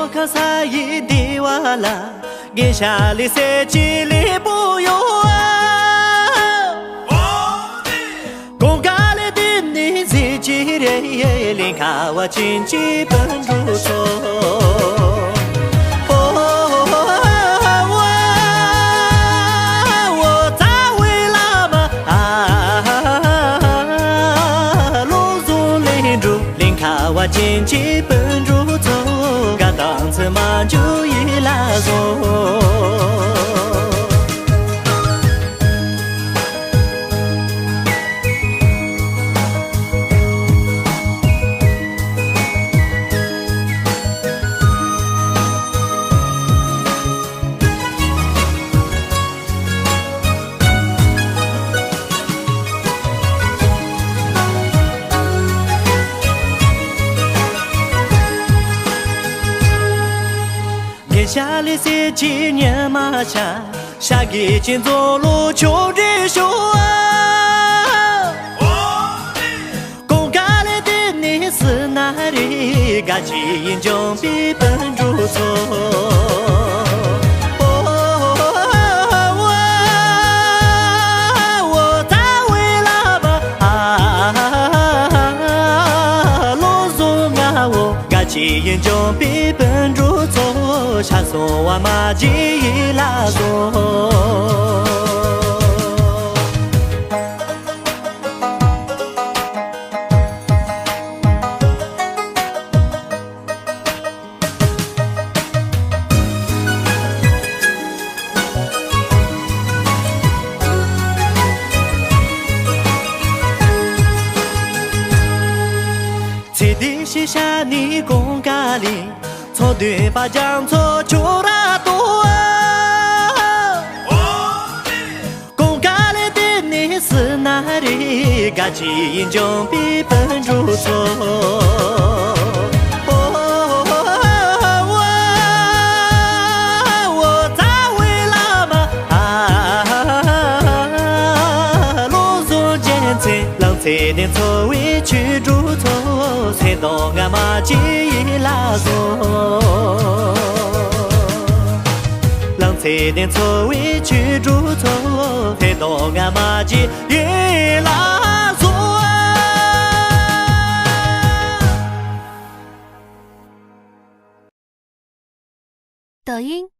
我看啥一地瓦拉，眼下里三季里不用啊。公家里的你自己的，连看我经济本如错。 我经济本如走，噶当次嘛就一拉走。下里三几年马下，下一间走路穷人修啊。公家里的你是哪里？噶基因就比本如错。我咋为了吧？路中啊我，噶基因就比本如错。 下手我马吉一拉索，在地西下你公家里。 错对把将错就拉多啊！公家里的你是哪里？噶基因就比本如错。我咋为了嘛？路中间在浪在点错委屈如错，才到俺马吉拉索。 浪才点错委屈如错，才到俺马吉一拉索。抖音。